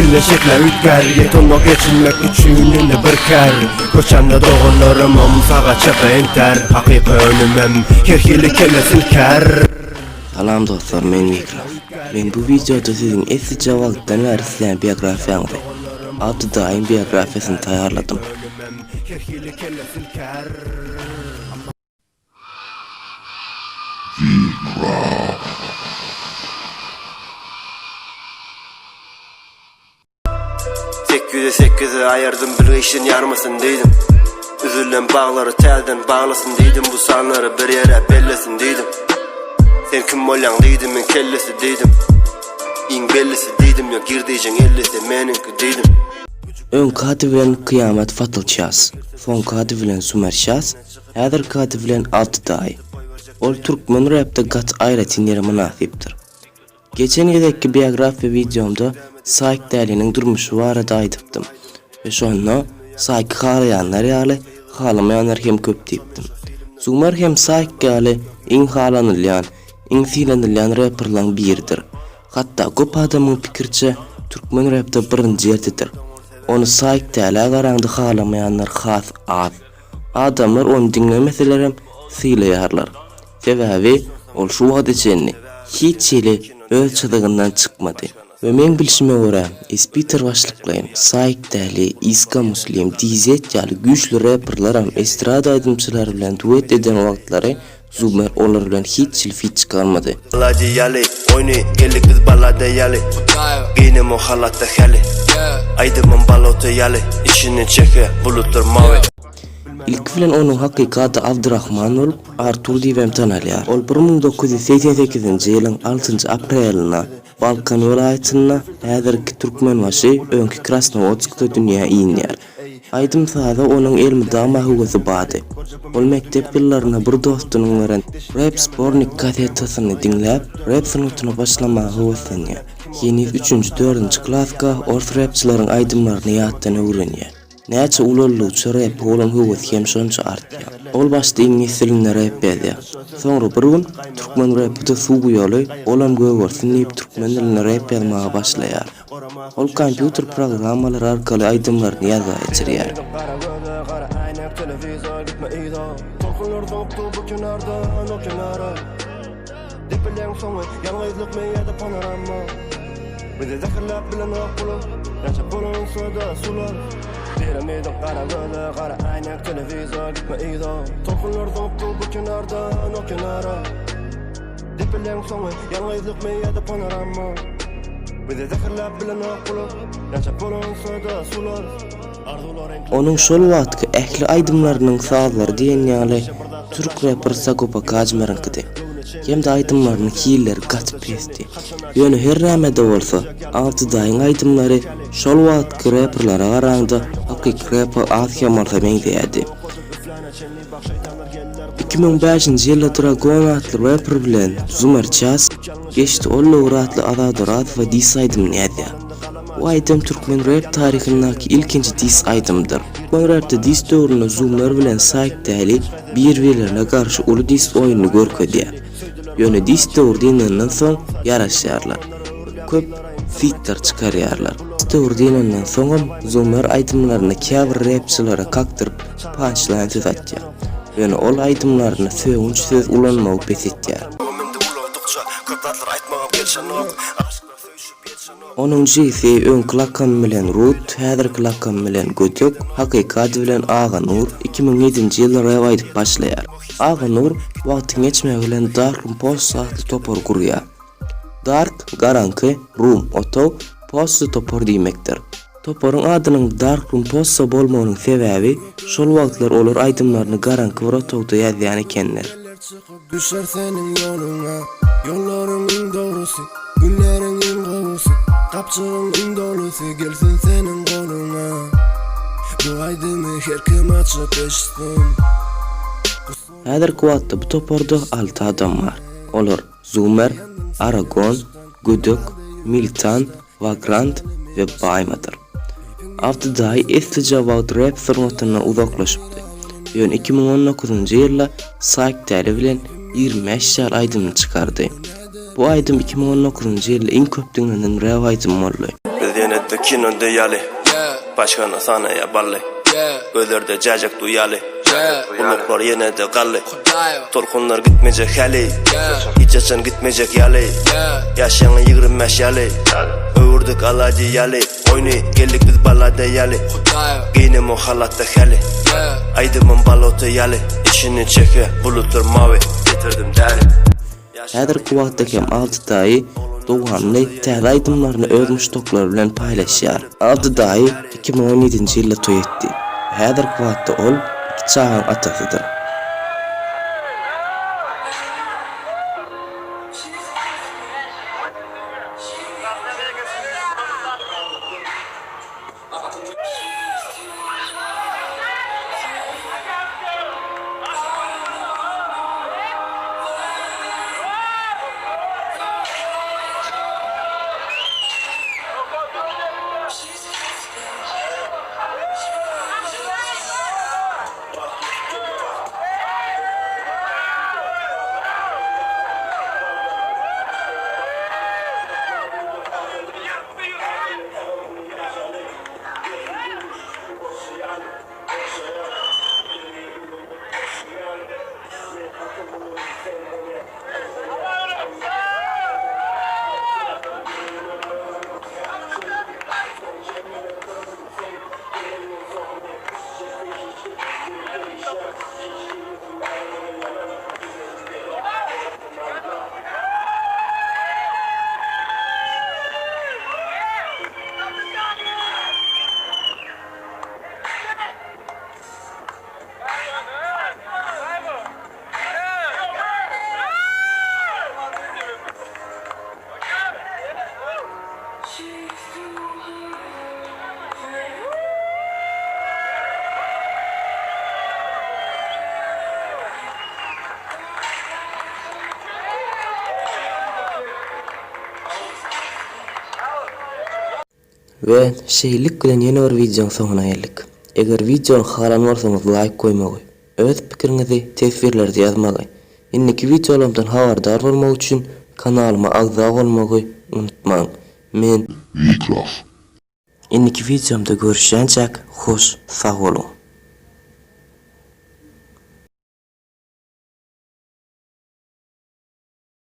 Killeşikler ütker Yetonla geçinmek üçününü birker Koçanda doğullarım omsağa çıkı enter Hakiki önümem kirkili kelle silker. Salam dostlar, men Mikro. Men bu videoda sizin eski cevaptan verisilen biyografiyanızı, Abdüday'ın biyografiyasını tayarladım. %8'i ayırdım bir işin yarmasın deydim. Üzülen bağları telden bağlasın deydim. Bu sanları bir yere bellesin deydim. Sen kim olan deydim, men kellesi deydim. İn bellesi deydim, yok girdiyecen ellesi meninki deydim. Ön kadi bilen Kıyamet Fatılças, son kadi bilen Sümer Şas, häzir kadi bilen Abdüday. Ol Türkmen rap'te gat ayratinleri münasipdir. Geçen yedeki biyografi videomda Saik Däli'nin durmuşu barada aytıptım. Ve şonu Saik halayanlar ýaly, halamayanlar hem köp diýipdim. Sümer hem Saik ýaly iň halanylýan, iň silenilýän rapperlaryň biridir. Hatta köp adamyň pikirçe Türkmen rap'te birinji ýerdedir. Onu Saik Däli garaňdy halamayanlar has az. Adamlar onu dinlemeselerem sileýärler. Sebäbi ol şu wagta çenni hiç ýeli ölçediginden çykmady. Ve men bilişime göre Peter başlıklayan Saik Däli, İska Muslim, Dizet ýaly güçlü rapperlaram estrada aydymçylary bilen duet eden wagtlary Sümer olar bilen hiç fit çıkarmady. Balada ýaly, oyny geldik biz balada ýaly. Giynim o halatda hali. Aydymyň balota ýaly, içini çeke bulutlar mawy. İlk bilen onun hakykata Abdurrahman olup Artur diýip tanalýar. Ol 1988-nji ýylyň 6-njy aprelyna Balkan welaýatyna häzirki Türkmenbaşy öňki Krasnovodskda dünýä iňýär. Aydym sada onun elmida mahugusy bady. Ol mektep ýyllaryna bir dostunyň beren rap spornik kasetasyny dinläp, rap sanatyna başlamagy howaslanýar. Ýeni 3-4-nji klaska ors rapçylaryň aydymlaryny ýatdan öwrenýär. Näçe ululluçy rap bolan howasy hem şonça artýar. Ol başda iňlislerini rap edýär. Soňra bir gün Türkmen rapyda suw ýaly, olam göwürsin diýip Türkmen dilini rap edmäge başlaýar. Ol kompýuter programmalary arkaly aydymlaryny ýazga geçirýär. Bilemedim kara gözü, kara aynak, televizor, gitme iyda. Tokunlar zoktu bu kenardan o kenara. Dipilen sonu, yalnızlık meyyede panorama. Bize zehirler bilen okulu, yaşap olunsa da sular. Onun şol wagtky ähli aydymlarynyň sazlary diýen ýaly Türk rapper Sagopa Kajmer'inki. Hem de aydymlarynyň hiýleri gatyp pesdi. Ýöne her näme-de bolsa, Abdüdaýyň aydymlary şol wagtky rapperlara garaňda hakyky rapper Asya Martamen diýdi. 2005-nji ýylda Dragon atly rapper bilen Sümer Şas geçdi Ollu atly Azadorat we dis aydym näde. Bu aydym Türkmen rap tarihindäki ilkinji dis aydymdyr. Bu rapde dis döwründe Sümer bilen Saik Däli bir-birlerine garşy uly dis oýuny görkezýär. Ýöne dis döwründen soň ýaraşýarlar. Köp fitler çykarýarlar. Döwründen soň Sümer aydymlaryny käbir rapçylara kakdyryp punchline atýar. Ýöne ol aydymlaryny söwünç söz ulanmagy besetýär. Onun jisi öňki lakam bilen Rut, häzirki lakam bilen Gödök, hakykat bilen Ağa Nur 2007-nji ýylda rap aýdyp başlaýar. Ağa Nur wagtyň geçmegi bilen Dark Room Post atly topor kurýar. Dark garanky, Room oto post topor diýmekdir. Toporyň adynyň Dark Room Post bolmagynyň sebäbi şol wagtlar olar aydymlaryny garanky bir otowda ýazýan ekenler. Düşer senin yoluna, yolların en doğrusu, günlerin en gowy, kapçığın en dolusu, gelsin senin koluna. Bu aydymy her kim açyp eşitsin. Häzirki wagtda bu toporda 6 adam bar. Olar Sümer, Aragon, Gödök, Militan, Vagrant we Baymadyr. Abdüday eski wagt rap formatyna uzaklaşypdy. Ýöne 2019-njy ýylda Saik Däli bilen 25 ýyl aydym çykardy. Bu aydym 2019-njy ýylda iň köp dinlenen rap aydym boldy. Biz ýene Hayatta kino diyali Başkana sanaya balli Gözlerde cacık duyali Buluklar yine de galli Tolkunlar gitmeyecek hali Hiç açan gitmeyecek yali Yaşayan 25 yali Öğürdük alacı yali Oyunu geldik biz balada yali Giynim o halatta hali Aydımın balota yali İçini çeke bulutlar mavi Getirdim deri Häzirki wagtda hem 6 daýy dowganly täze aýdymlaryny öz muşdoklary bilen paýlaşýar. 6 daýy 2017-nji ýylda toý etdi. Häzirki wagtda ol 2 çağan atasydyr. Ve şeýlik bilen ýene bir videoň soňuna geldik. Eger videony haram bolsaňyz like koýmagy, öz pikiriňizi tesbirlerde ýazmagy, indiki videolarymdan habardar bolmak üçin kanalyma agza bolmagy unutmaň. Men Vikraf. Indiki videomda görüşýänçek hoş, sag bolun.